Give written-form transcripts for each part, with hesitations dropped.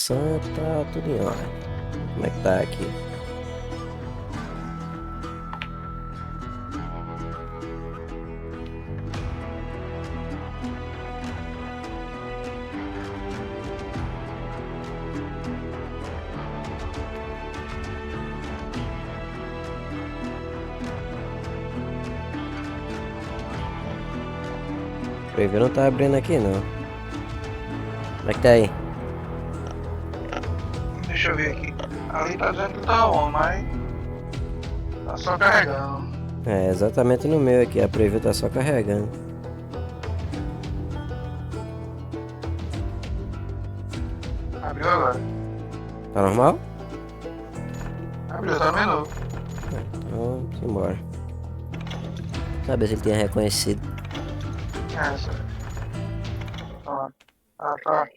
navegação tá tudo em ordem. Como é que tá aqui? O preview não tá abrindo aqui não. Como é que tá aí? Deixa eu ver aqui. Ali tá dizendo que tá on, mas tá só carregando. É, exatamente no meu aqui, a preview tá só carregando. Abriu agora. Tá normal? Abriu, tá no menu. Então, simbora. Saber se ele tinha reconhecido. Essa. Ó. Ah, tá.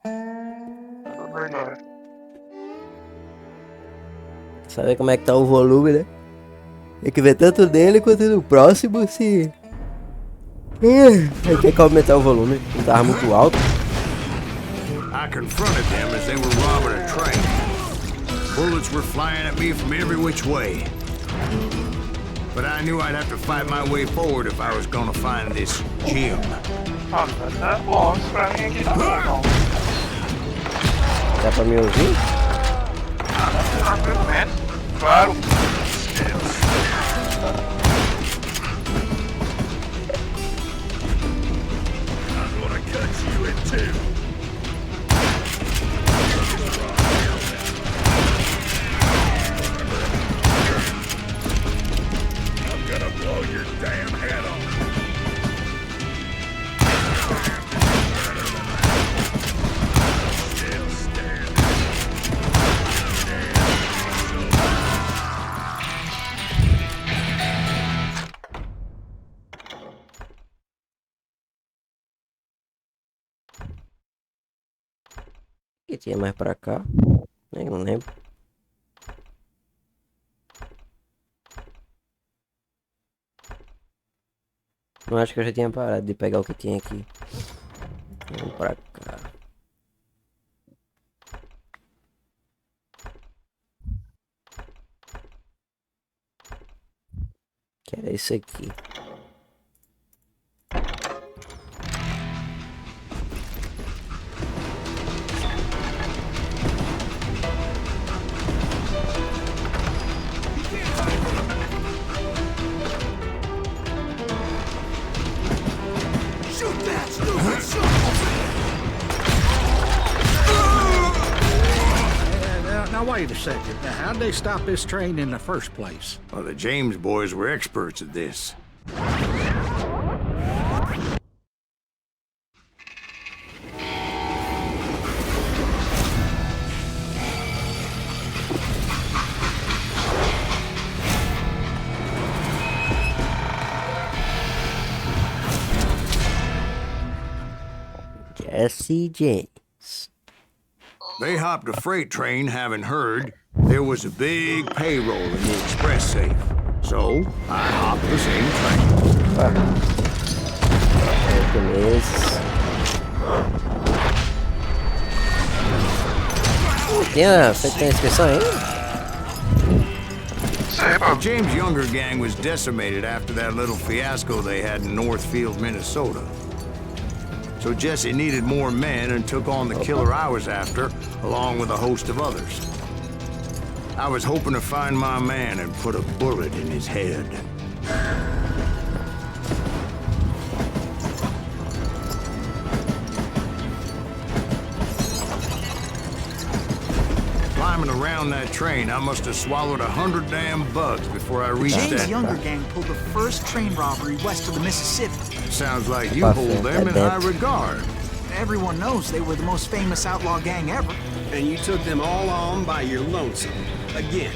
Tudo bem agora. Saber como é que tá o volume, né? Tem que ver tanto dele quanto do próximo se... Aí tem que aumentar o volume, não tava muito alto. I confronted them as they were robbing a train. Bullets were flying at me from every which way. But I knew I'd have to fight my way forward if I was gonna find this gem. Nossa, tá bom. Isso pra mim aqui tá bom. Dá pra me ouvir? Tranquilo, né? Claro. I'm gonna cut you in two. I'm gonna blow your damn head off. Still standing. O que tinha mais pra cá? Nem não lembro. Não acho que eu já tinha parado de pegar o que tinha aqui. Vamos pra cá. Que era isso aqui. Shoot that stupid son! Now wait a second. Now, how'd they stop this train in the first place? Well, the James boys were experts at this. Jesse James. They hopped a freight train having heard there was a big payroll in the express safe. So, I hopped the same train. Opa. 8 meses. Tinha feito a inscrição ainda? Isso aí, The pô. James Younger gang was decimated after that little fiasco they had in Northfield, Minnesota. So Jesse needed more men and took on the killer I was after, along with a host of others. I was hoping to find my man and put a bullet in his head. Climbing around that train, I must have swallowed 100 damn bugs before I reached James that. Younger gang pulled the first train robbery west of the Mississippi. Sounds like you hold them in high regard. Everyone knows they were the most famous outlaw gang ever. And you took them all on by your lonesome. Again.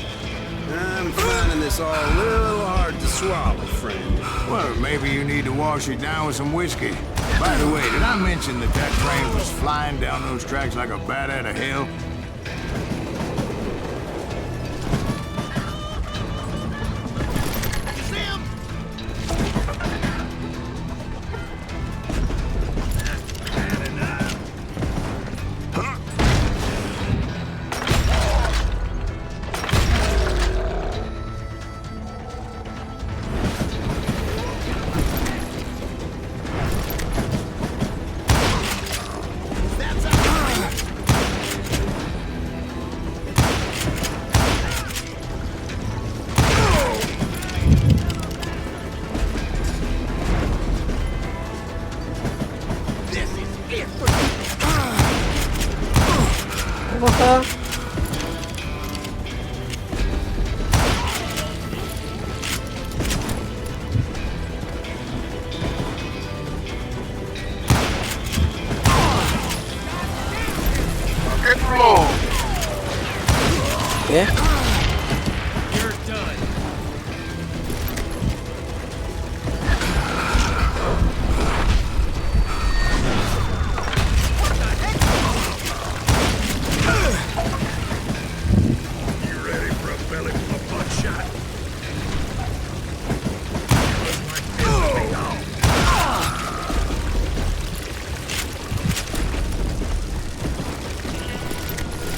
I'm finding this all a little hard to swallow, friend. Well, maybe you need to wash it down with some whiskey. By the way, did I mention that that train was flying down those tracks like a bat out of hell? Porra! Get low. É?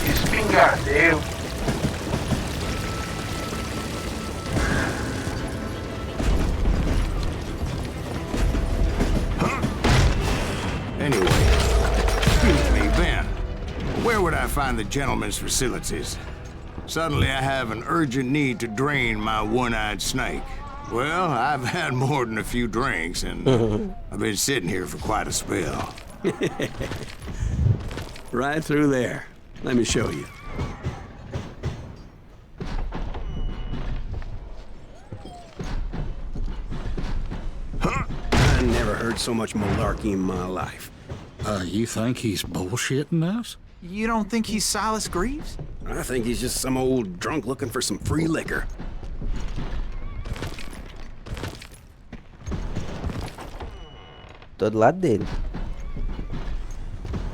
Espingardeiro. Anyway, excuse me, Ben. Where would I find the gentleman's facilities? Suddenly I have an urgent need to drain my one-eyed snake. Well, I've had more than a few drinks, and I've been sitting here for quite a spell. Right through there. Let me show you. I never heard so much malarkey in my life. You think he's bullshitting us? You don't think he's Silas Greaves? I think he's just some old drunk looking for some free liquor. Tô do lado dele.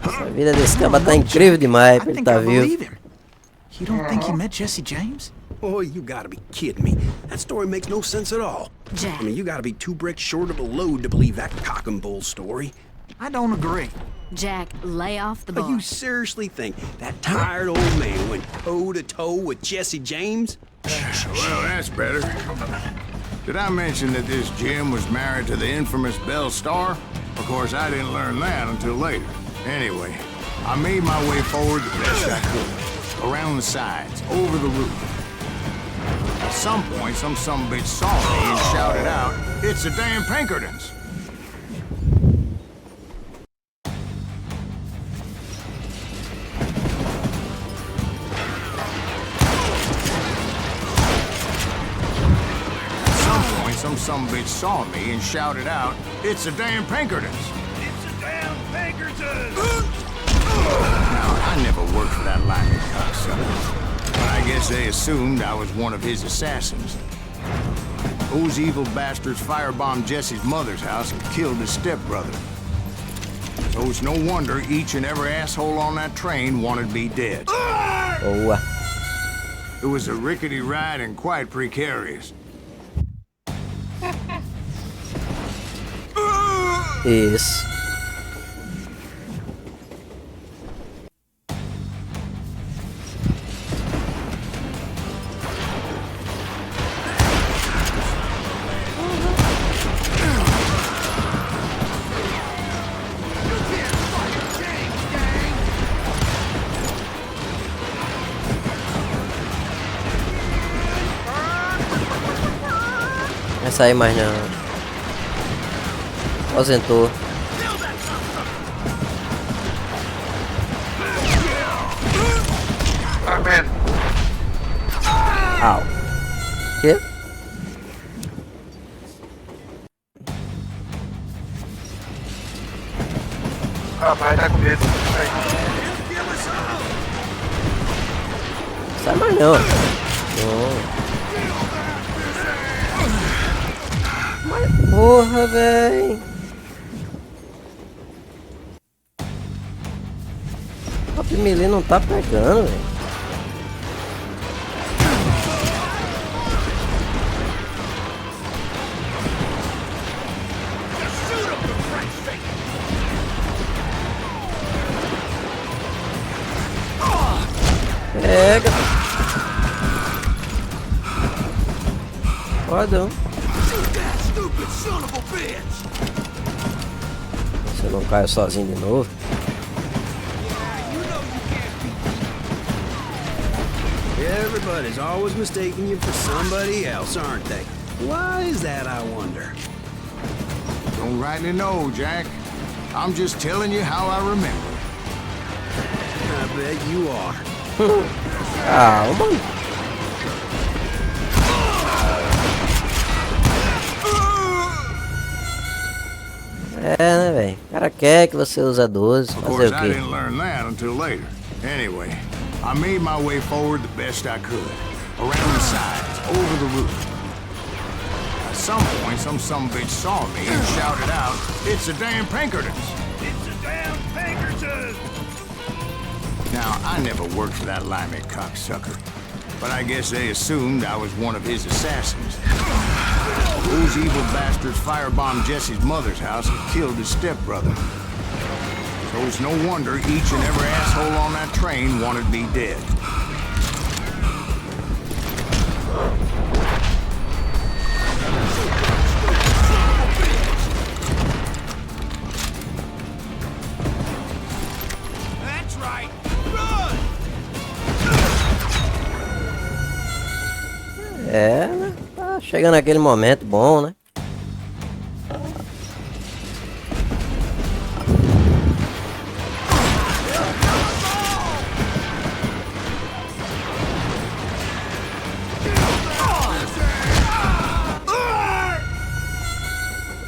A vida desse cara tá incrível demais pra I ele think tá I vivo. believe him. You don't think he met Jesse James? Oh, you gotta be kidding me. That story makes no sense at all. Jack. I mean, you gotta be 2 bricks short of a load to believe that cock and bull story. I don't agree. Jack, lay off the But bar. you seriously think that tired old man went toe-to-toe with Jesse James? Well, that's better. Did I mention that this Jim was married to the infamous Belle Starr? Of course, I didn't learn that until later. Anyway, I made my way forward the best I could. Around the sides, over the roof. At some point, some sumbitch saw me and shouted out, "It's the damn Pinkertons!" Some sumbitch saw me and shouted out, "It's the damn Pinkertons!" It's the damn Pinkertons! Now, I never worked for that lying cocksucker, but I guess they assumed I was one of his assassins. Those evil bastards firebombed Jesse's mother's house and killed his stepbrother. So it's no wonder each and every asshole on that train wanted me dead. Boa. It was a rickety ride and quite precarious. Isso. Vai sair mais não. Aposentou. Amen. Au. Que? Rapaz, tá com medo. Aí. Sai mais não. Não. Mas porra, véi. O melee não tá pegando, velho. Pega. Fodão. Você não cai sozinho de novo. Everybody's always mistaking you for somebody else, aren't they? Why is that, I wonder? Don't rightly know, Jack. I'm just telling you how I remember. bet you are. Calma. É, né, velho? O cara quer que você use a 12. Of Fazer course, o I quê? didn't learn that until later. Anyway, I made my way forward the best I could. Around the sides, over the roof. At some point, some sumbitch saw me and shouted out, "It's the damn Pinkertons!" It's the damn Pinkertons! Now, I never worked for that limey cocksucker, but I guess they assumed I was one of his assassins. Those evil bastards firebombed Jesse's mother's house and killed his stepbrother. So it's no wonder each and every asshole on that train wanted me dead. That's right. Run! É, né? Tá chegando aquele momento bom, né?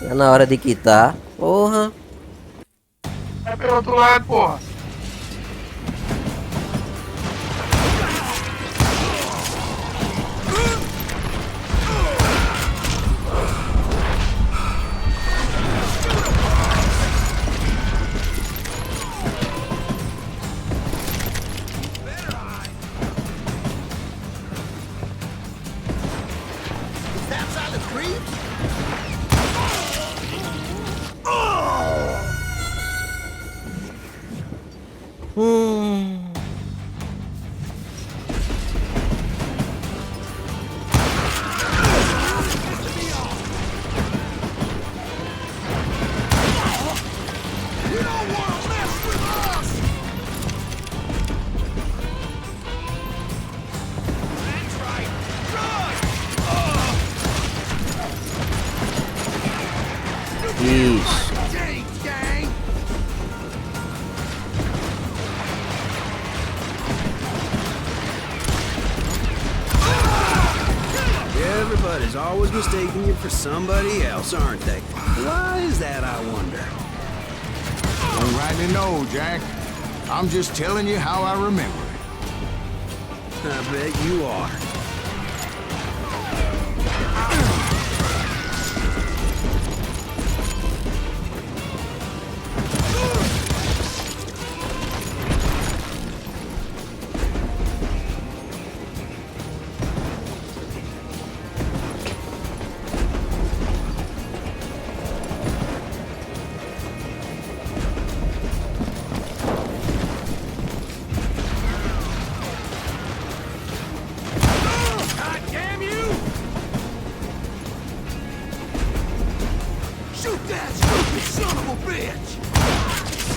É na hora de quitar. Porra. É pelo outro lado, porra. Isso. Everybody's always mistaking you for somebody else, aren't they? Why is that, I wonder? Don't rightly know, Jack. I'm just telling you how I remember it. I bet you are. Shoot that stupid son of a bitch!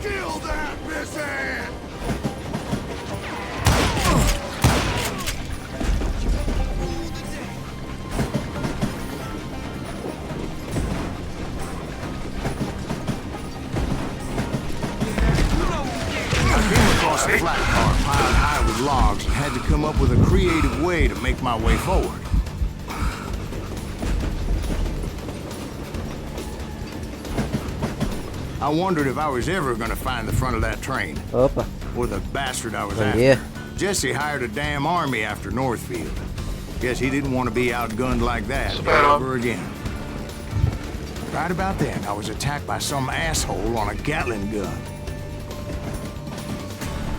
Kill that pissant! Across the flat car piled high with logs and had to come up with a creative way to make my way forward. I wondered if I was ever gonna find the front of that train. Opa. Or the bastard I was Bom after. dia. Jesse hired a damn army after Northfield. Guess he didn't want to be outgunned like that ever again. Right about then, I was attacked by some asshole on a Gatling gun.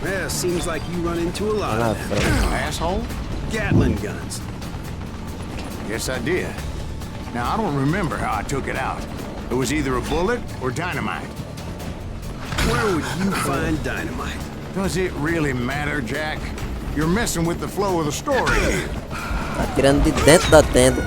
Well, seems like you run into a lot Na of them. frente. Asshole? Gatling guns. Yes, I did. Now, I don't remember how I took it out. It was either a bullet or dynamite. Where would you find dynamite? Does it really matter, Jack? You're messing with the flow of the story here. Tá tirando de dentro da tenda.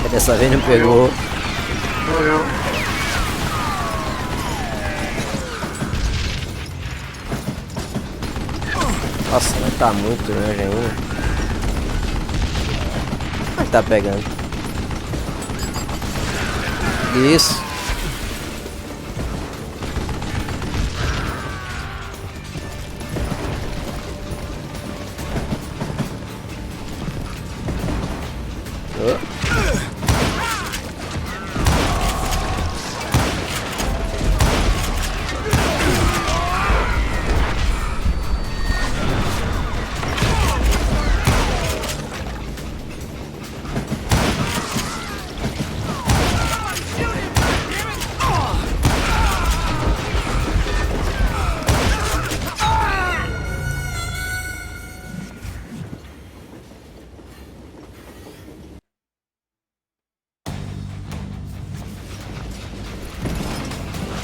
Dessa vez não pegou. Sou eu. Nossa, mas tá muito longe ainda. Mas tá pegando. Isso. Oh.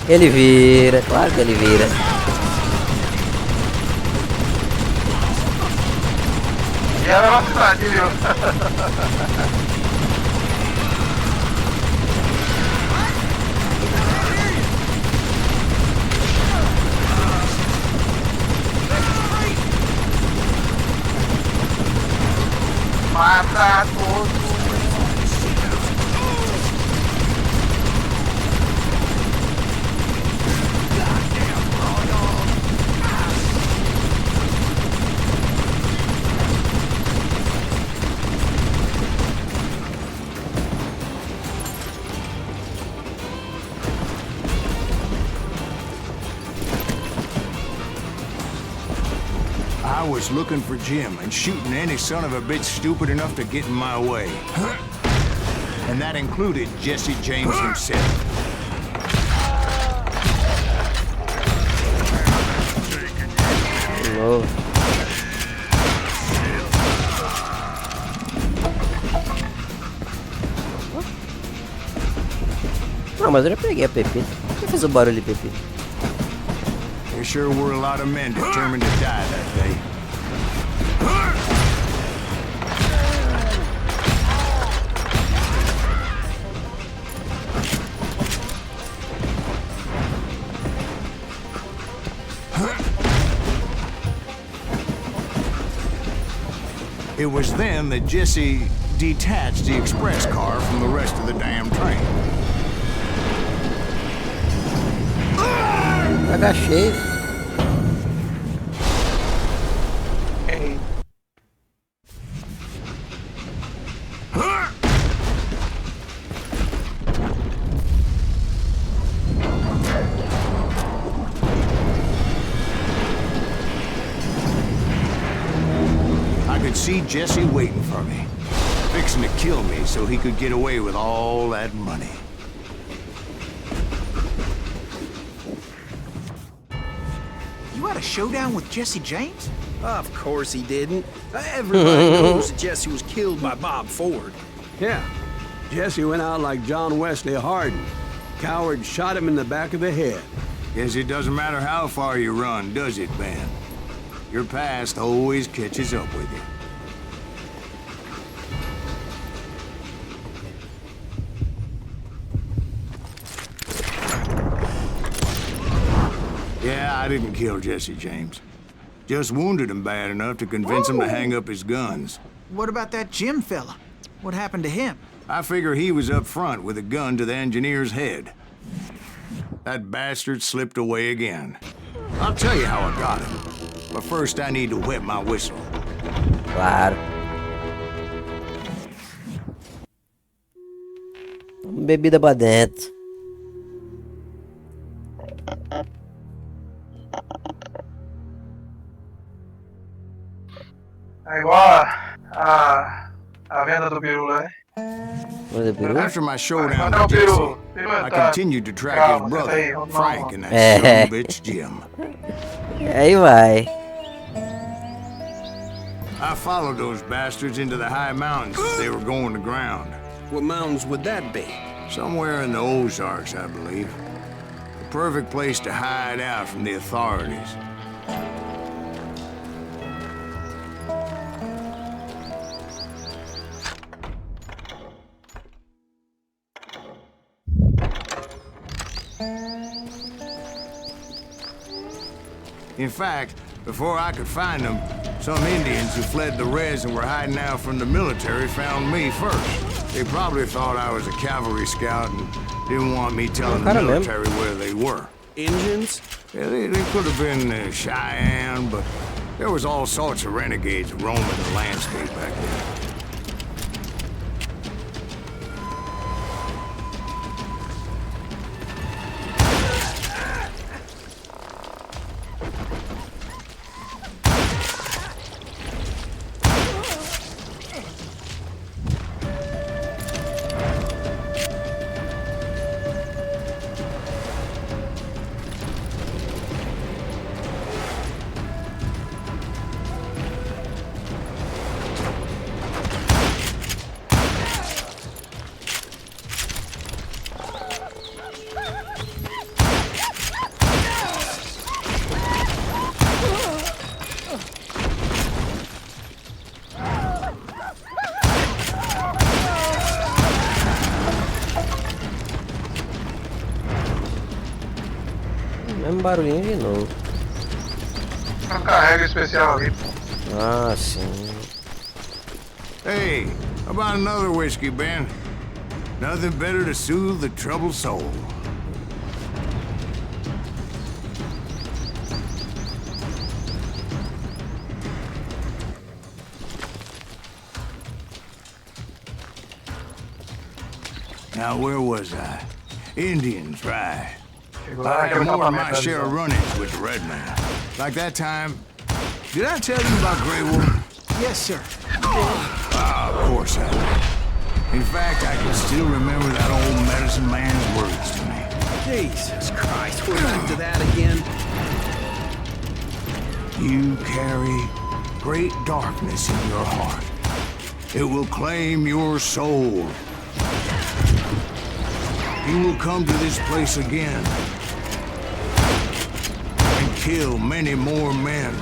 Ele vira, claro que ele vira. E a velocidade, viu? Mata todos. I was looking for Jim and shooting any son of a bitch stupid enough to get in my way. And that included Jesse James himself. Hello. Não, mas eu já peguei a Pepita. Por que fez o barulho de Pepita? There sure were a lot of men determined to die that day. It was then that Jesse detached the express car from the rest of the damn train. Agachei. Ei. I could see Jesse waiting for me, fixing to kill me so he could get away with all that money. You had a showdown with Jesse James? Of course he didn't. Everybody knows that Jesse was killed by Bob Ford. Yeah. Jesse went out like John Wesley Hardin. Coward shot him in the back of the head. Guess it doesn't matter how far you run, does it, Ben? Your past always catches up with you. I didn't kill Jesse James. Just wounded him bad enough to convince him to hang up his guns. What about that Jim fella? What happened to him? I figure he was up front with a gun to the engineer's head. That bastard slipped away again. I'll tell you how I got him. But first I need to wet my whistle. Claro. Bebida pra dentro. É igual a venda do Biru, né? Olha, peru? After my showdown Mas é o with Jesse, Biru. Biru I tá... continued to track Calma, his senta aí, brother, vamos Frank, lá. and that son of a bitch, Jim. Aí vai. I followed those bastards into the high mountains as they were going to ground. What mountains would that be? Somewhere in the Ozarks, I believe. The perfect place to hide out from the authorities. In fact, before I could find them, some Indians who fled the res and were hiding out from the military found me first. They probably thought I was a cavalry scout and didn't want me telling the military where they were. Indians? Yeah, they could have been Cheyenne, but there was all sorts of renegades roaming the landscape back then. Mesmo barulhinho de novo. Não carrega especial ali. Ah, sim. Hey, how about another whiskey, Ben? Nothing better to soothe the troubled soul. Now, where was I? Indians, right. Chegou lá I had naquele more than my acampamento share ali. of run-ins with the red man. Like that time... Did I tell you about Grey Wolf? Yes, sir. Ah, of course I did. In fact, I can still remember that old medicine man's words to me. Jesus Christ, we're back to that again. You carry great darkness in your heart. It will claim your soul. You will come to this place again and kill many more men.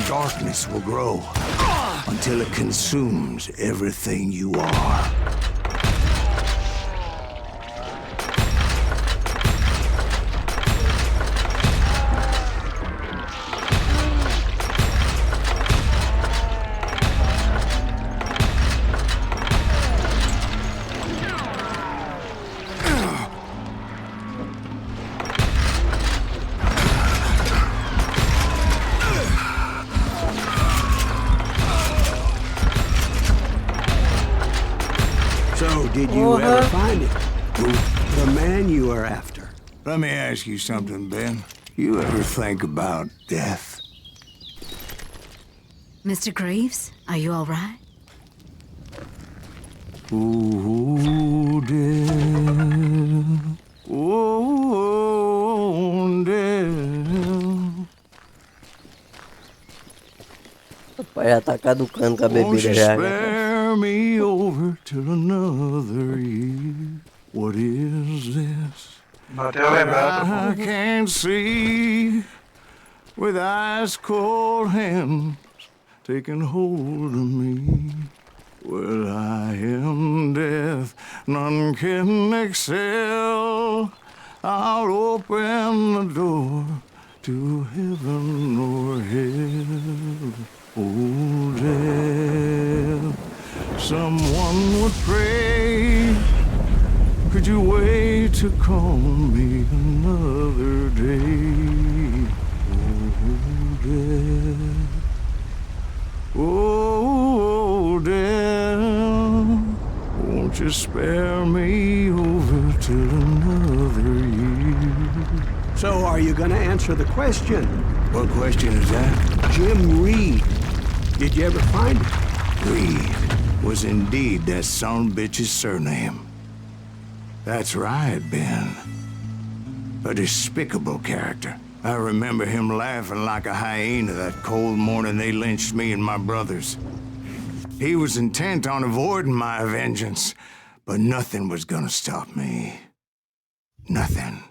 Darkness will grow until it consumes everything you are. So, did you ever find it? The man you are after? Let me ask you something, Ben. You ever think about death? Mr. Greaves, are you all right? Ooh, death. Oh, death. Vai já tá caducando com a Won't bebida you já, né? spare me over till another year? What is this Bateu a lembrada. I can't see with ice cold hands taking hold of me? Well, I am death, none can excel. I'll open the door to heaven or hell. Oh, death, someone would pray. Could you wait to call me another day? Oh, death. Oh, death, won't you spare me over till another year? So are you gonna answer the question? What question is that? Jim Reed. Did you ever find him? Reed was indeed that son of a bitch's surname. That's right, Ben. A despicable character. I remember him laughing like a hyena that cold morning they lynched me and my brothers. He was intent on avoiding my vengeance, but nothing was gonna stop me. Nothing.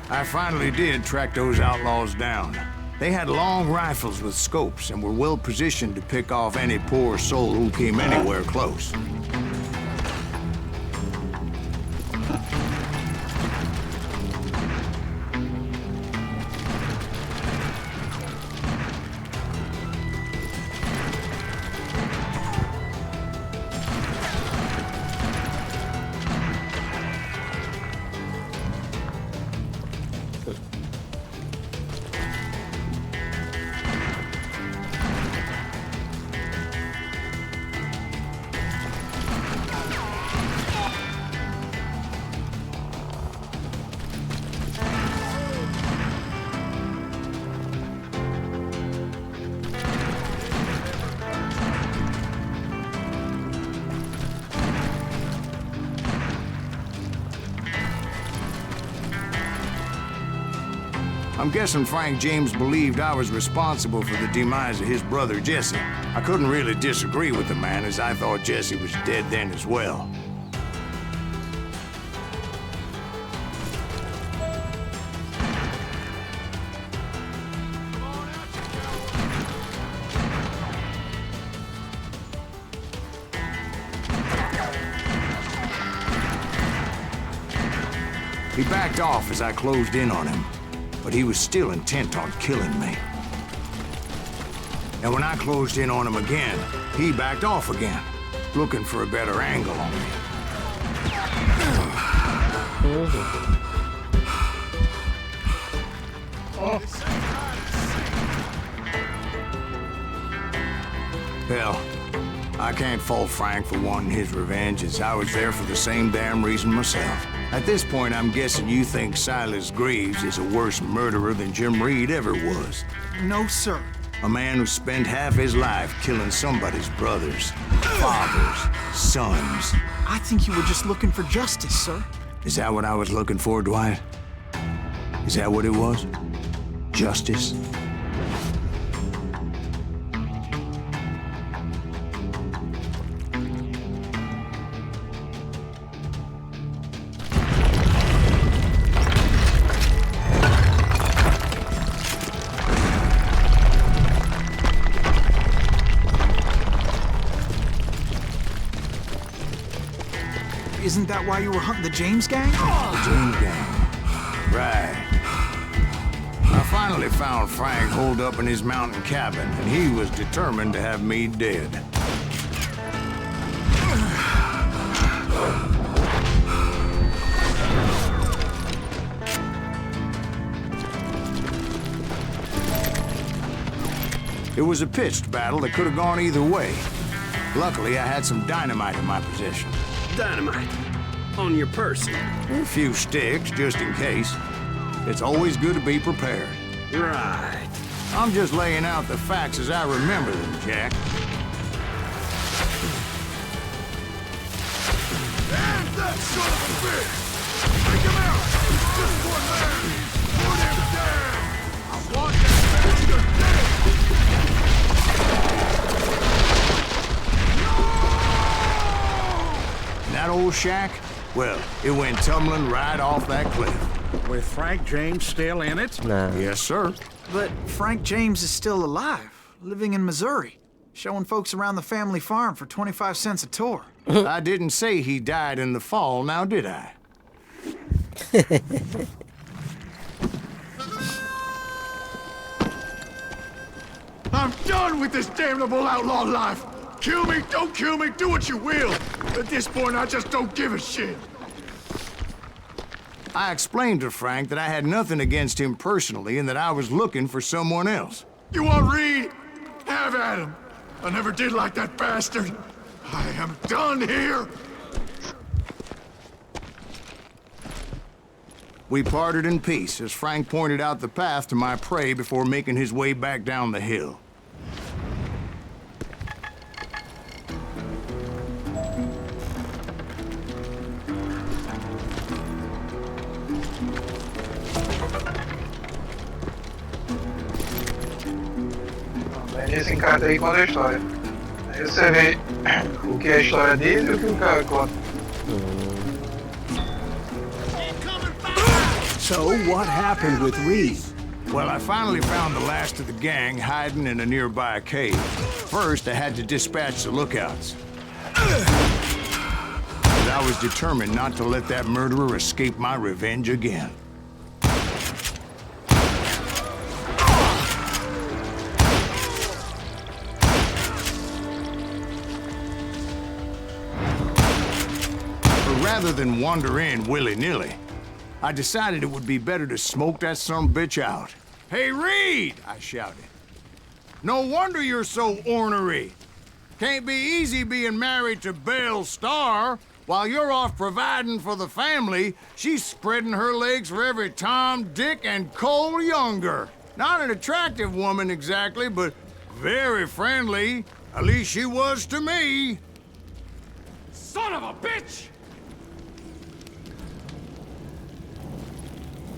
I finally did track those outlaws down. They had long rifles with scopes and were well positioned to pick off any poor soul who came anywhere close. I'm guessing Frank James believed I was responsible for the demise of his brother Jesse. I couldn't really disagree with the man, as I thought Jesse was dead then as well. He backed off as I closed in on him, but he was still intent on killing me. And when I closed in on him again, he backed off again, looking for a better angle on me. Hell, I can't fault Frank for wanting his revenge, as I was there for the same damn reason myself. At this point, I'm guessing you think Silas Graves is a worse murderer than Jim Reed ever was. No, sir. A man who spent half his life killing somebody's brothers, fathers, sons. I think you were just looking for justice, sir. Is that what I was looking for, Dwight? Is that what it was? Justice? Isn't that why you were hunting the James gang? The James gang. Right. I finally found Frank holed up in his mountain cabin, and he was determined to have me dead. It was a pitched battle that could have gone either way. Luckily, I had some dynamite in my possession. Dynamite. on your person? A few sticks, just in case. It's always good to be prepared. Right. I'm just laying out the facts as I remember them, Jack. And that son of a bitch! Take him out! He's just one man! Put him down! I want that bastard dead! And that old shack? Well, it went tumbling right off that cliff. With Frank James still in it? Nah. Yes, sir. But Frank James is still alive, living in Missouri, showing folks around the family farm for 25 cents a tour. I didn't say he died in the fall, now did I? I'm done with this damnable outlaw life! Kill me, don't kill me, do what you will! At this point, I just don't give a shit! I explained to Frank that I had nothing against him personally and that I was looking for someone else. You want Reed? Have at him! I never did like that bastard! I am done here! We parted in peace as Frank pointed out the path to my prey before making his way back down the hill. Nesse encarte aí conta a história. Aí você vê o que é a história dele e o que o cara conta. So, what happened with Reed? Well, I finally found the last of the gang hiding in a nearby cave. First, I had to dispatch the lookouts. But I was determined not to let that murderer escape my revenge again. But rather than wander in willy-nilly, I decided it would be better to smoke that sumbitch out. Hey, Reed! I shouted. No wonder you're so ornery. Can't be easy being married to Belle Starr. While you're off providing for the family, she's spreading her legs for every Tom, Dick, and Cole Younger. Not an attractive woman exactly, but very friendly. At least she was to me. Son of a bitch!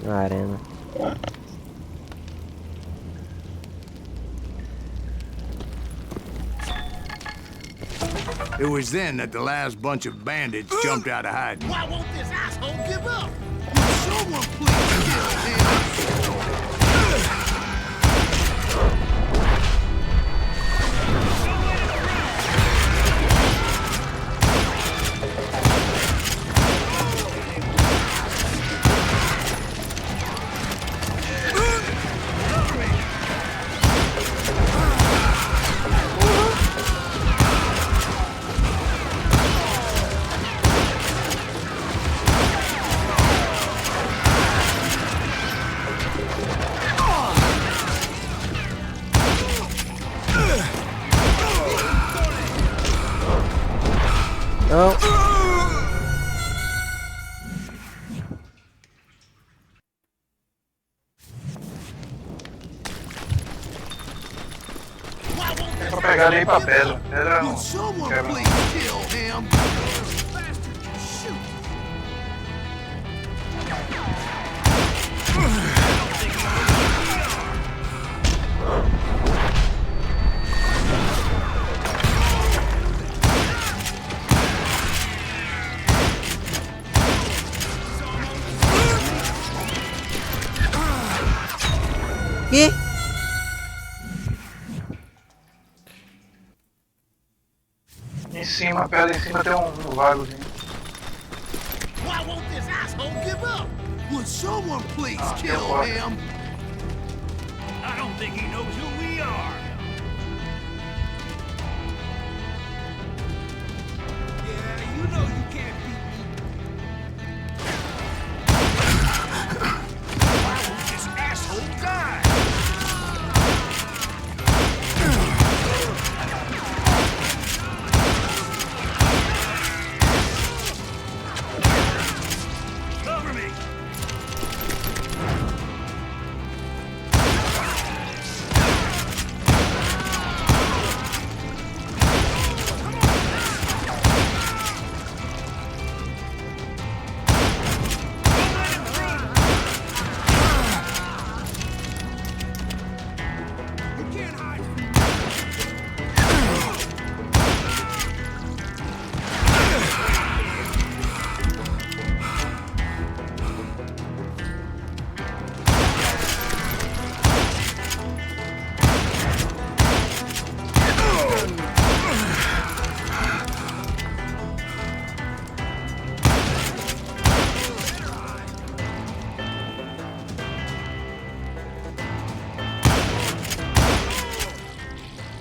Arena. It was then that the last bunch of bandits jumped out of hiding. Why won't this asshole give up? Will someone please kill him? Oh. É pra pegar ali pra pedra. Pedra não. Will someone Quebra. please kill him? Bastard can shoot. Que? Em cima, a pedra em cima tem um vagozinho. Why won't this asshole give up? Will someone please kill what? him? I don't think he knows who we are. Yeah, you know you can't beat me. Why won't this asshole die?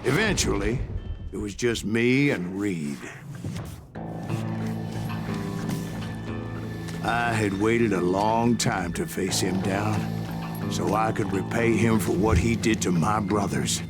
Eventually, it was just me and Reed. I had waited a long time to face him down, so I could repay him for what he did to my brothers.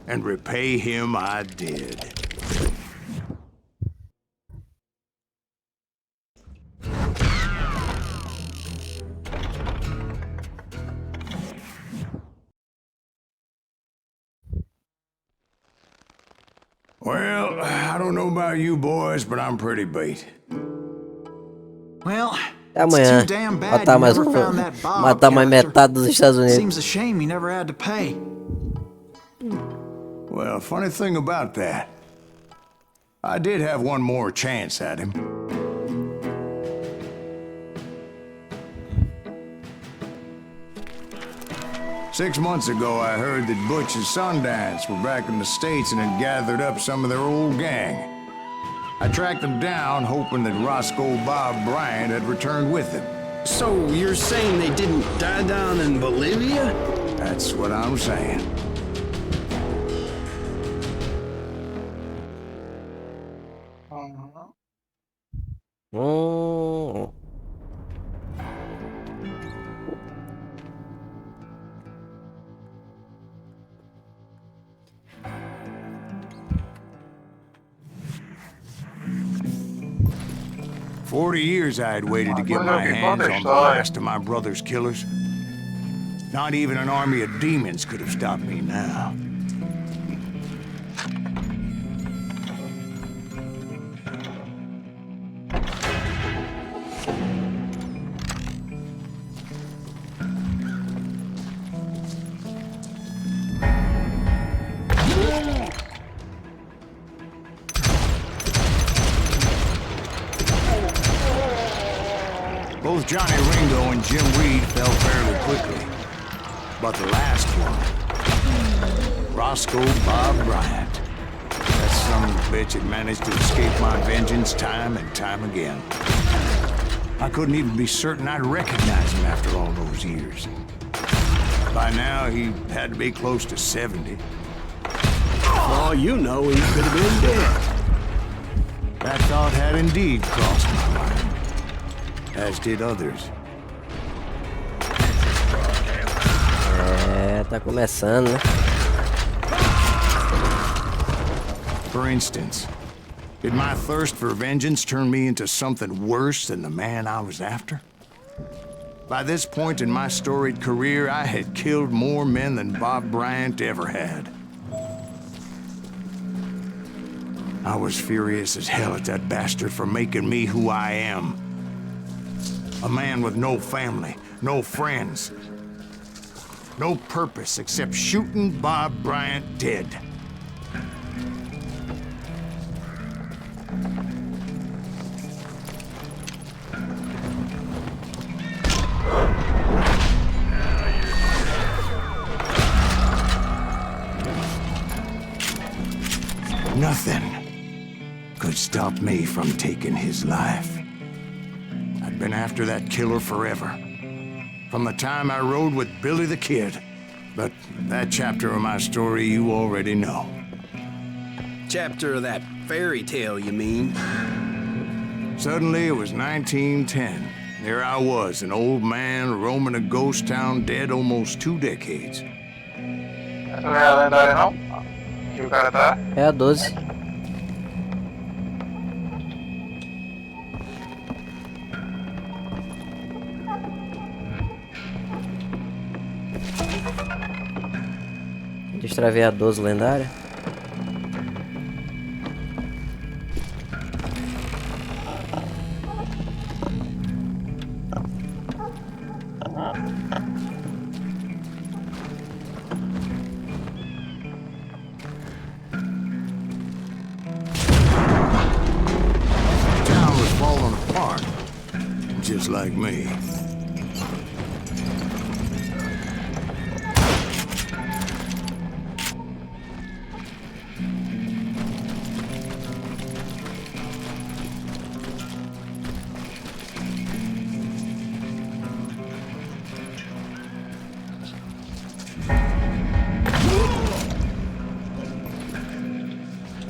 And repay him I did. Well, I don't know about you boys, but I'm pretty beat. Well, Amanhã, it's too damn bad matar you mais never found that Bob matar mais character. metade dos Estados Unidos. Seems a shame you never had to pay. Well, funny thing about that, I did have one more chance at him. Six months ago, I heard that Butch and Sundance were back in the States and had gathered up some of their old gang. I tracked them down, hoping that Roscoe Bob Bryant had returned with them. So you're saying they didn't die down in Bolivia? That's what I'm saying. Hum. 40 years I had waited to get my hands on the last of my brother's killers. Not even an army of demons could have stopped me now. Both Johnny Ringo and Jim Reed fell fairly quickly. But the last one, Roscoe Bob Bryant, that son of a bitch had managed to escape my vengeance time and time again. I couldn't even be certain I'd recognize him after all those years. By now, he had to be close to 70. For all you know, he could have been dead. That thought had indeed crossed my mind, as did others. É, tá começando, né? For instance, did my thirst for vengeance turn me into something worse than the man I was after? By this point in my storied career, I had killed more men than Bob Bryant ever had. I was furious as hell at that bastard for making me who I am. A man with no family, no friends, no purpose except shooting Bob Bryant dead. Nothing could stop me from taking his life. I'd been after that killer forever. From the time I rode with Billy the Kid. But that chapter of my story you already know. Chapter of that fairy tale, you mean? Suddenly, it was 1910. There I was, an old man roaming a ghost town dead almost 2 decades. Essa não é a lendária, não? Que o cara tá? É a 12. Destraver a 12 lendária. Town was falling apart, just like me.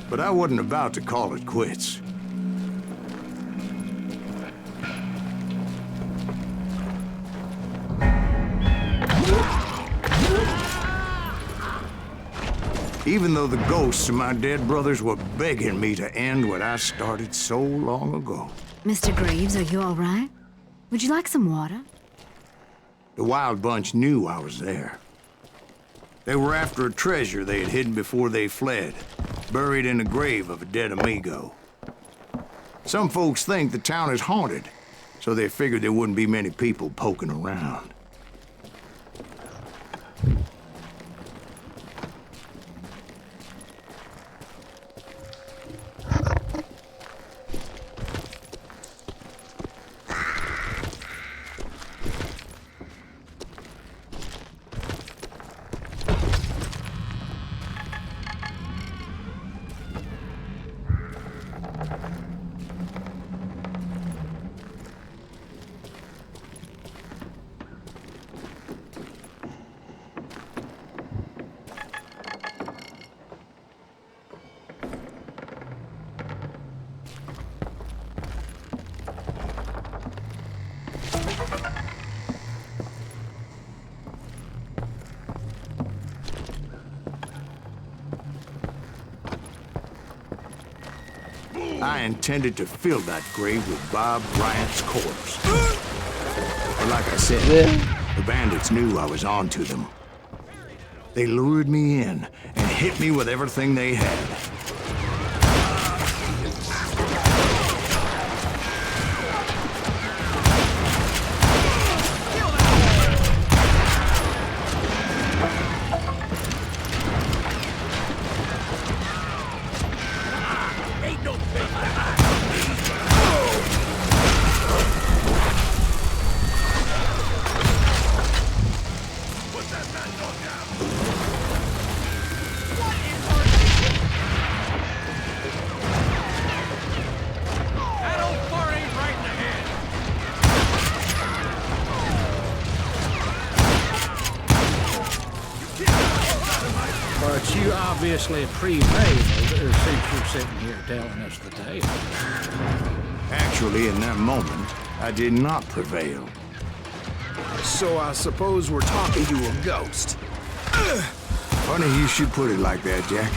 But I wasn't about to call it quits. Even though the ghosts of my dead brothers were begging me to end what I started so long ago. Mr. Graves, are you all right? Would you like some water? The Wild Bunch knew I was there. They were after a treasure they had hidden before they fled, buried in the grave of a dead amigo. Some folks think the town is haunted, so they figured there wouldn't be many people poking around. I intended to fill that grave with Bob Bryant's corpse. But like I said, the bandits knew I was on to them. They lured me in and hit me with everything they had. But you obviously prevailed since you're sitting here telling us the tale. Actually, in that moment, I did not prevail. So I suppose we're talking to a ghost. Funny you should put it like that, Jack.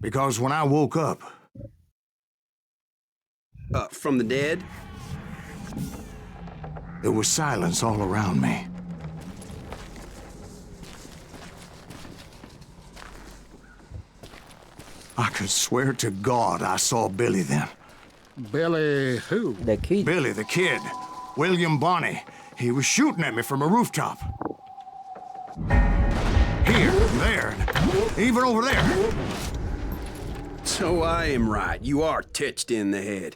Because when I woke up... From the dead? There was silence all around me. I could swear to God I saw Billy then. Billy who? The kid. Billy, the kid. William Bonney. He was shooting at me from a rooftop. Here, there, even over there. So I am right. You are touched in the head.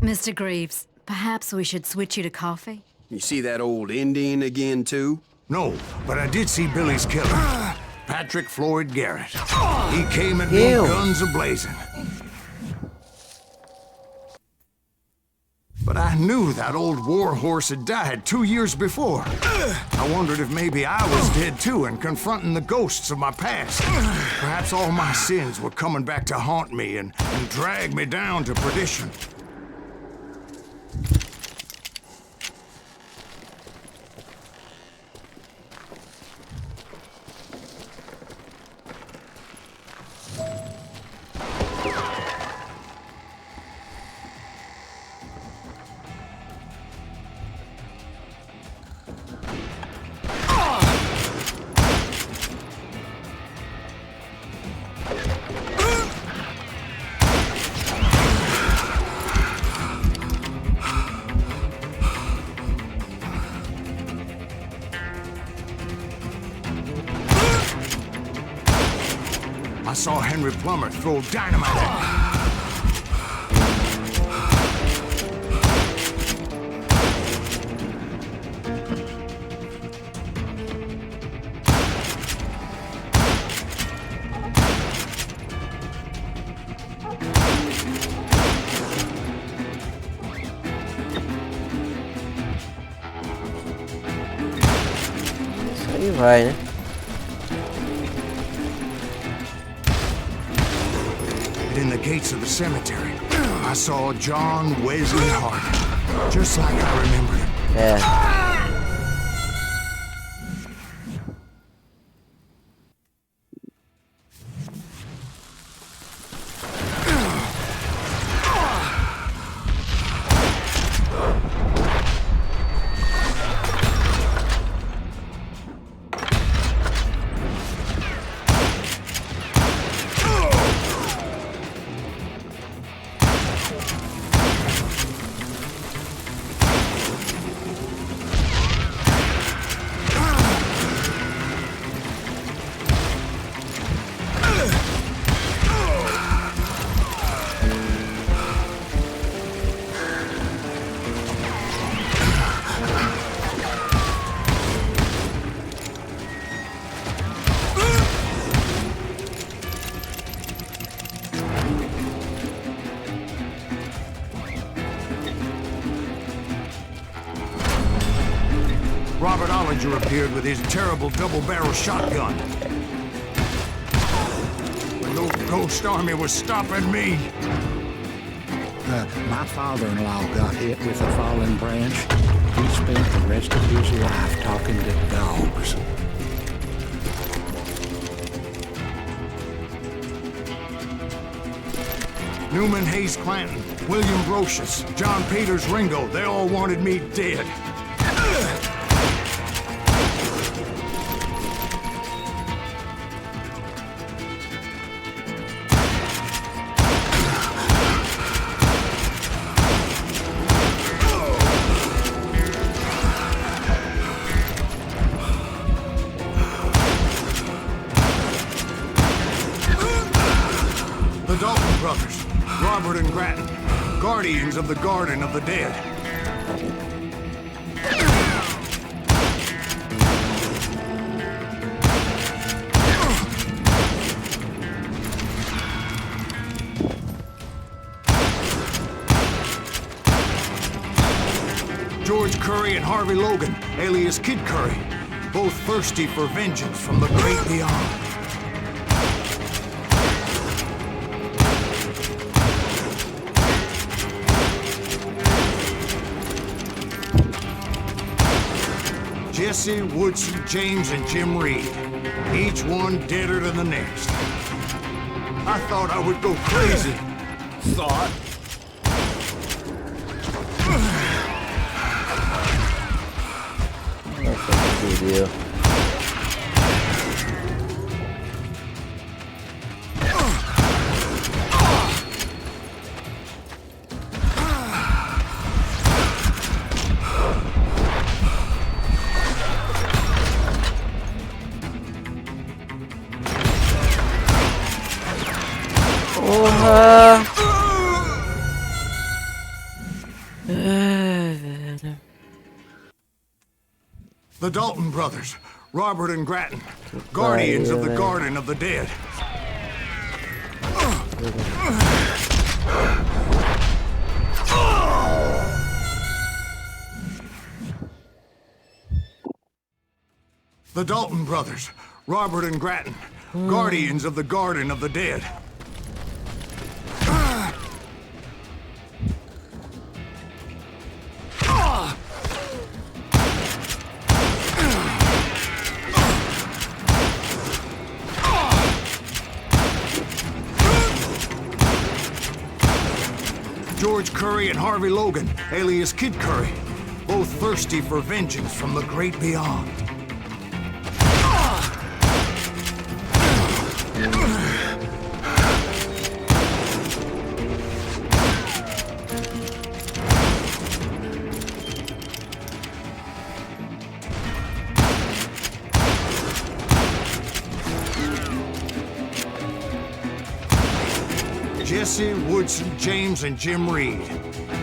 Mr. Graves, perhaps we should switch you to coffee? You see that old Indian again, too? No, but I did see Billy's killer. Patrick Floyd Garrett. He came at me, guns a-blazing. But I knew that old war horse had died 2 years before. I wondered if maybe I was dead too and confronting the ghosts of my past. Perhaps all my sins were coming back to haunt me and drag me down to perdition. Henry Plummer throw dynamite at me. Aí vai, né? In the gates of the cemetery, I saw John Wesley Hart, just like I remembered him. É. Robert Ollinger appeared with his terrible double-barrel shotgun. When no ghost army was stopping me. My father-in-law got hit with a fallen branch. He spent the rest of his life talking to dogs. Newman Hayes Clanton, William Brocious, John Peters Ringo, they all wanted me dead. The Dalton brothers, Robert and Grattan, guardians of the Garden of the Dead. George Curry and Harvey Logan, alias Kid Curry, both thirsty for vengeance from the great beyond. Jesse, Woodson, James, and Jim Reed. Each one deader than the next. I thought I would go crazy. Thought. That's a good deal. The Dalton brothers, Robert and Grattan, guardians of the Garden of the Dead. The Dalton brothers, Robert and Grattan, guardians of the Garden of the Dead. George Curry and Harvey Logan, alias Kid Curry, both thirsty for vengeance from the great beyond. Jesse, Woodson, James, and Jim Reed.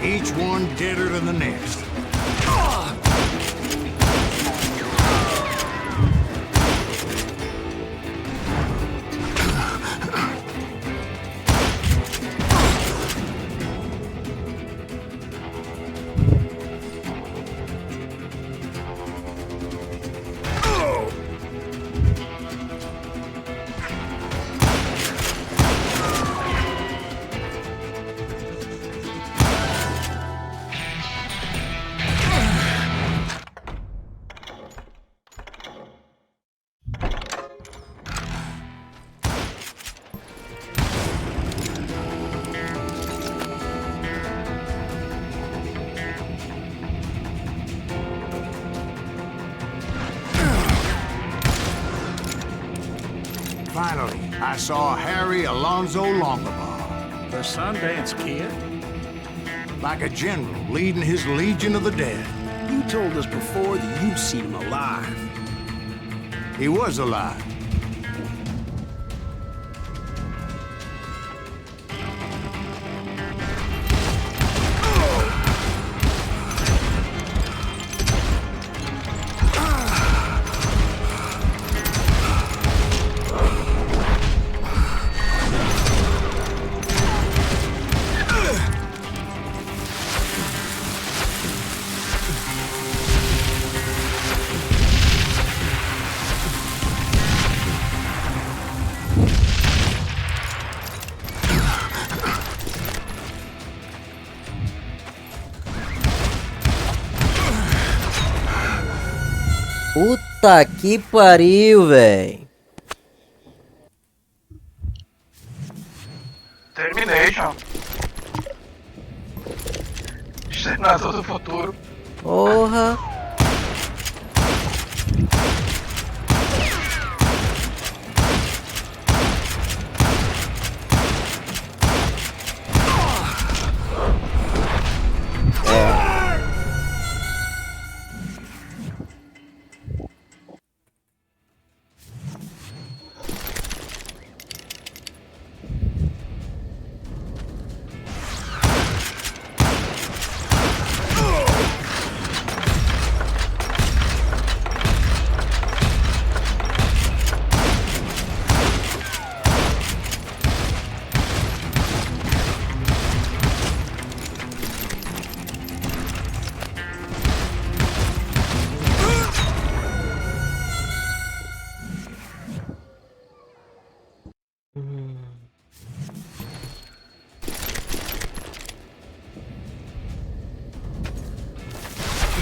Each one deader than the next. Finally, I saw Harry Alonzo Longabaugh. The Sundance Kid? Like a general leading his Legion of the Dead. You told us before that you'd seen him alive. He was alive. Puta que pariu, véi. Termination. Exterminador do futuro. Porra.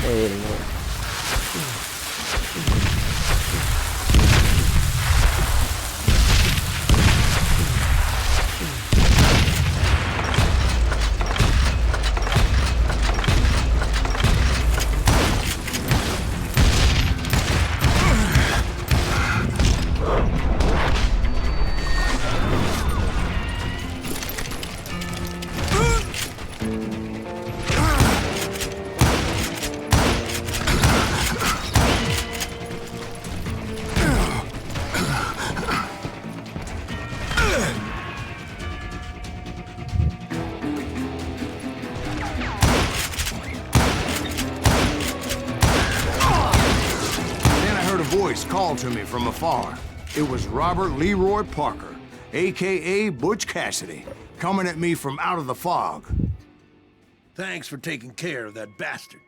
É ele, mano. Voice called to me from afar. It was Robert Leroy Parker, a.k.a. Butch Cassidy, coming at me from out of the fog. Thanks for taking care of that bastard.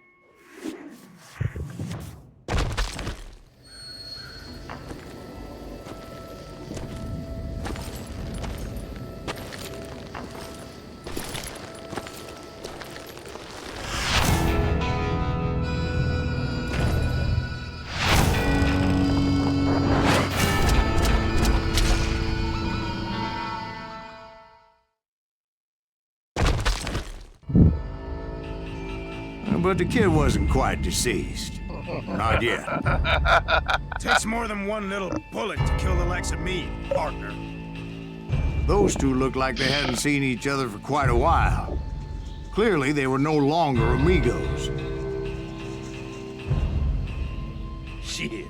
But the kid wasn't quite deceased. Not yet. Takes more than one little bullet to kill the likes of me, partner. Those two looked like they hadn't seen each other for quite a while. Clearly, they were no longer amigos. Shit.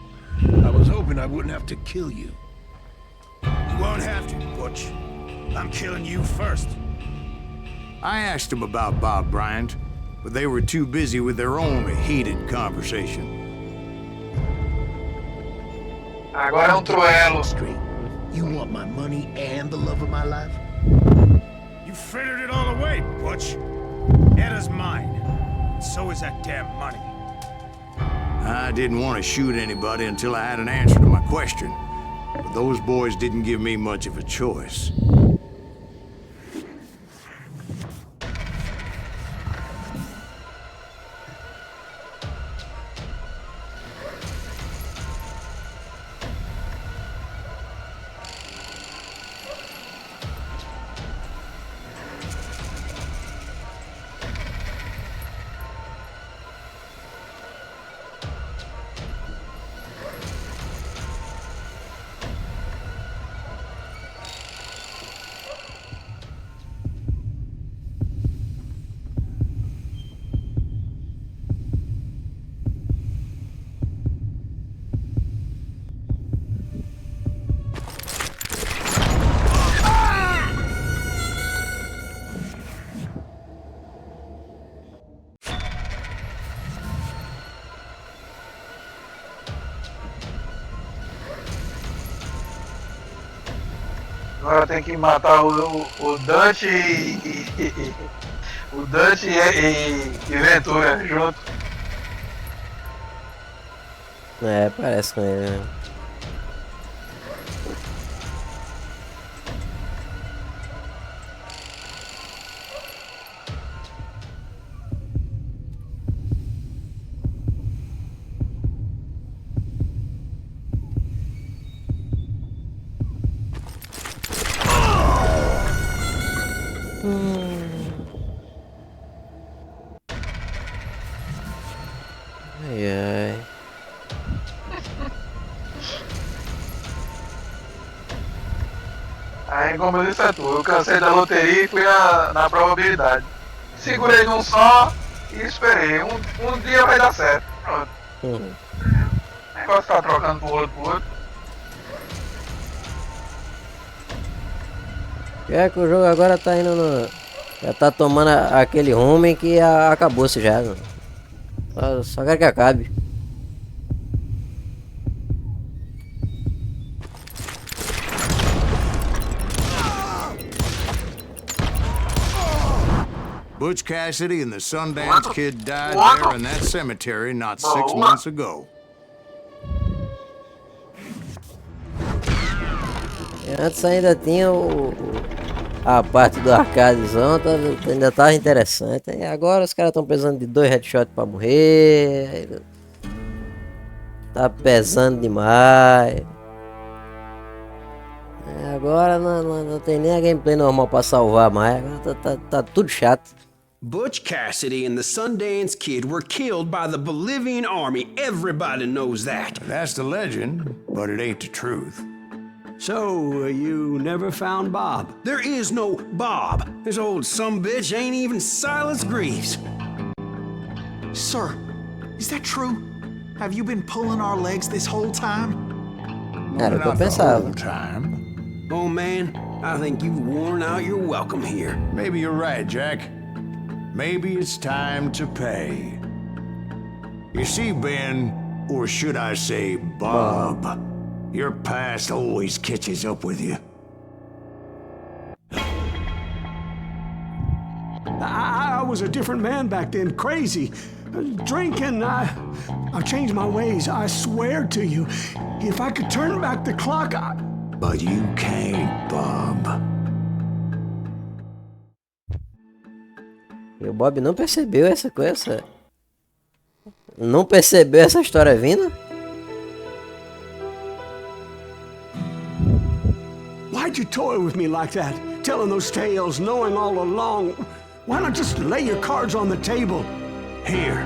I was hoping I wouldn't have to kill you. You won't have to, Butch. I'm killing you first. I asked them about Bob Bryant, but they were too busy with their own heated conversation. Agora é um truelo. Straight. You want my money and the love of my life? You frittered it all away, Butch. Etta's mine. So is that damn money. I didn't want to shoot anybody until I had an answer to my question, but those boys didn't give me much of a choice. Agora tem que matar o Dutch o Dutch e Ventura junto. É, parece com ele, né? Ai, ai. Aí, como eu disse a tu, eu cansei da loteria e fui na probabilidade. Segurei num só e esperei. Um dia vai dar certo. Pronto. O negócio tá trocando pro outro. É que o jogo agora tá indo no... Já tá tomando aquele rumo que acabou-se já. Só quero que acabe. Butch Cassidy and the Sundance Kid died there in that cemetery not 6 months ago. Antes ainda tinha a parte do arcadezão, ainda tava interessante. E agora os caras estão precisando de 2 headshots pra morrer. Tá pesando demais. Agora não tem nem a gameplay normal pra salvar mais. Agora tá tudo chato. Butch Cassidy and the Sundance Kid were killed by the Bolivian army. Everybody knows that. That's the legend, but it ain't the truth. So, you never found Bob? There is no Bob. This old sumbitch ain't even Silas Greaves. Sir, is that true? Have you been pulling our legs this whole time? Era o que eu Not the pensava. whole time. Oh man, I think you've worn out your welcome here. Maybe you're right, Jack. Maybe it's time to pay. You see, Ben, or should I say Bob, your past always catches up with you. I was a different man back then, crazy. Drinking, I've changed my ways, I swear to you. If I could turn back the clock, But you can't, Bob. E o Bob não percebeu essa coisa. Não percebeu essa história vindo? Why'd you toy with me like that? Telling those tales, knowing all along. Why not just lay your cards on the table? Here.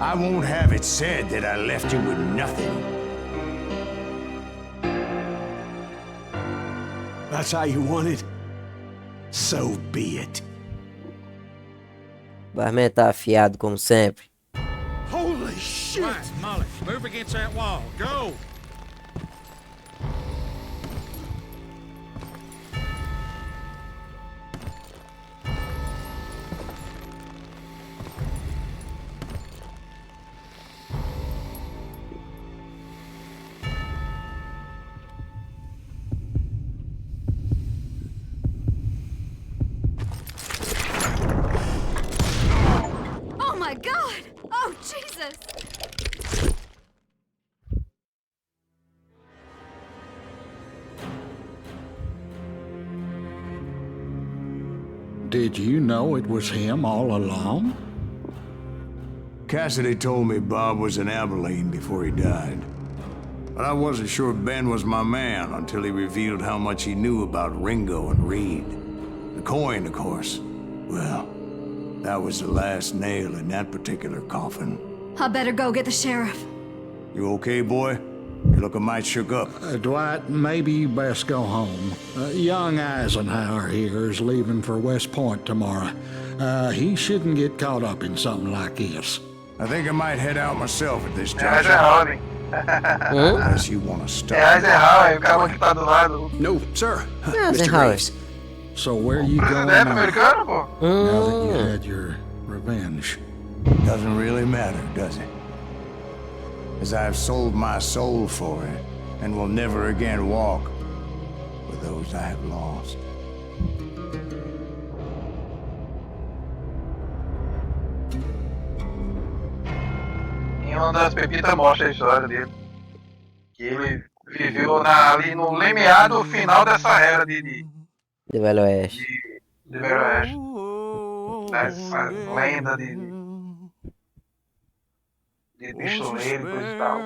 I won't have it said that I left you with nothing. That's how you want it? So be it. O barman tá afiado como sempre. Holy shit! Right, Molly, move against that wall. Go! Jesus! Did you know it was him all along? Cassidy told me Bob was in Abilene before he died. But I wasn't sure Ben was my man until he revealed how much he knew about Ringo and Reed. The coin, of course. Well, that was the last nail in that particular coffin. I better go get the sheriff. You okay, boy? You're looking mighty shook up. Dwight, maybe you best go home. Young Eisenhower here is leaving for West Point tomorrow. He shouldn't get caught up in something like this. I think I might head out myself at this É juncture. Eisenhower, hein? Unless you want to É stop. Eisenhower, o cara que tá do lado. No, sir. Yeah, Mr. Eisenhower. Graves. So where you going Presidente now, americano, pô. now that you had your revenge? Doesn't really matter, does it? As I've sold my soul for it, and will never again walk with those I have lost. Em uma das pepitas mostra a história dele. Que ele viveu ali no limiar do final dessa era de Velho Oeste. Velho Oeste. Dessa lenda de pistoleiro e coisa e tal.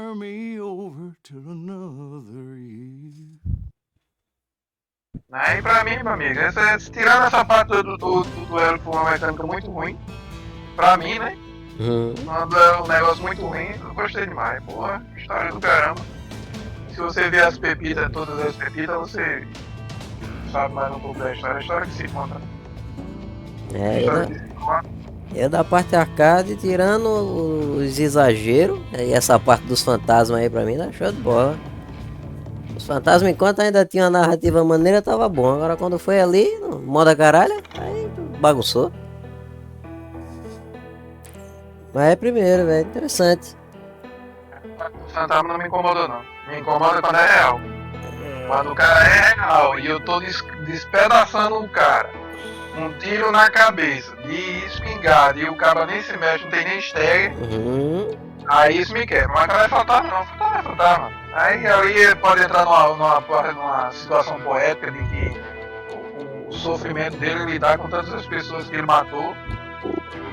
Aí pra mim, meu amigo, tirando essa parte do duelo com uma mecânica muito ruim, pra mim, né? Um negócio muito ruim, eu gostei demais. Porra, história do caramba. Se você ver as pepitas, todas as pepitas, você sabe mais um pouco da história. A história que se conta. É, eu da parte arcade, tirando os exageros, e essa parte dos fantasmas aí pra mim, tá show de bola. Os fantasmas, enquanto ainda tinha uma narrativa maneira, tava bom. Agora quando foi ali, no modo caralho, aí bagunçou. Mas é primeiro, velho, interessante. O fantasma não me incomodou, não. Me incomoda quando é real. Quando o cara é real e eu tô despedaçando o cara, um tiro na cabeça, de espingarda, e o cara nem se mexe, não tem nem estéreo, aí isso me quebra. Mas cara é fantasma, não. Fantasma é fantasma. Aí ali pode entrar numa situação poética de que o sofrimento dele lidar com todas as pessoas que ele matou.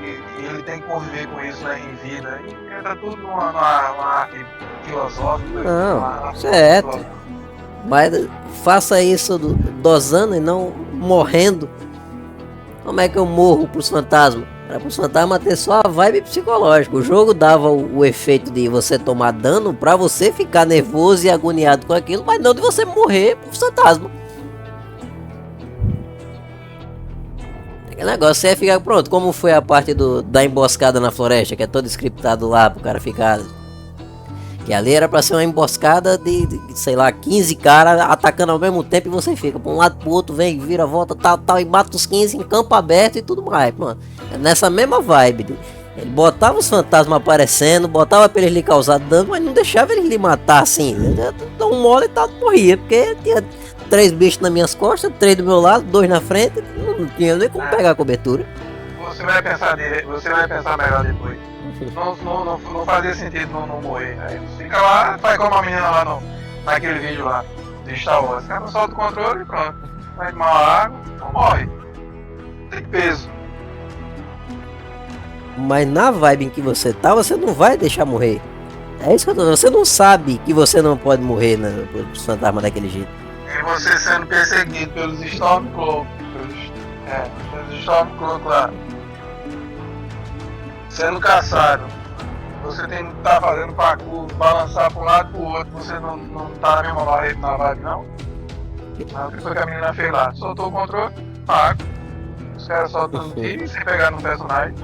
E ele tem que conviver com isso, né, em vida. E entra tudo numa arte filosófica. Não, certo. Mas faça isso dosando e não morrendo. Como é que eu morro pros fantasmas? Era pros fantasmas ter só a vibe psicológica. O jogo dava o efeito de você tomar dano pra você ficar nervoso e agoniado com aquilo, mas não de você morrer pros fantasmas. Aquele negócio, você ia ficar pronto, como foi a parte da emboscada na floresta, que é todo scriptado lá pro cara ficar. Que ali era pra ser uma emboscada de sei lá, 15 caras atacando ao mesmo tempo e você fica pra um lado pro outro, vem, vira, volta, tal, e mata os 15 em campo aberto e tudo mais, mano. É nessa mesma vibe. Ele botava os fantasmas aparecendo, botava pra eles lhe causar dano, mas não deixava eles lhe matar assim. Dá um mole e tal, morria, porque tinha 3 bichos nas minhas costas, 3 do meu lado, 2 na frente, não tinha nem como pegar a cobertura. Você vai pensar melhor depois. Não fazia sentido não morrer. Aí você fica lá, faz como a menina lá naquele vídeo lá de Star Wars. O cara solta o controle e pronto. Vai tomar uma água, não morre. Tem peso. Mas na vibe em que você tá, você não vai deixar morrer. É isso que eu tô dizendo. Você não sabe que você não pode morrer, né, pelos fantasmas daquele jeito. E você sendo perseguido pelos Stormcloaks. Pelos Stormcloaks lá. Sendo caçado. Você tem que estar fazendo parkour, balançar para um lado e para o outro. Você não tá na mesma vibe, não? Não, o que foi que a menina fez lá? Soltou o controle, pago. Os caras soltam um tiro sem pegar no personagem.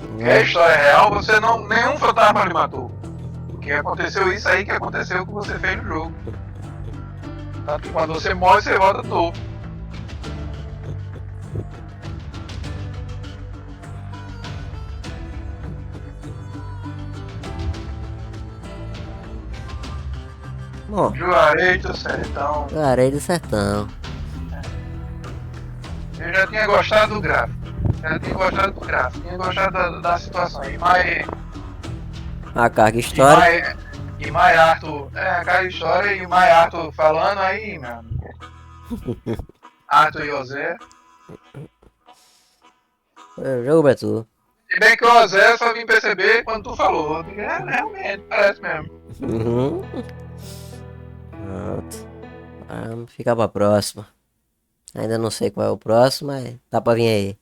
Porque a história é real, nenhum fantasma lhe matou. Porque aconteceu isso aí que aconteceu que você fez no jogo. Tanto que quando você morre, você volta novo. Bom, Juarez do Sertão. Juarez do Sertão. Eu já tinha gostado do gráfico. Tinha gostado da situação. A carga histórica. E Mai Arthur. A carga história e Mai Arthur falando aí, mano. Arthur e José. O jogo é tu. Se bem que o José só vim perceber quando tu falou. Eu digo, realmente, parece mesmo. Uhum. Pronto. Vamos ficar pra próxima. Ainda não sei qual é o próximo, mas tá pra vir aí.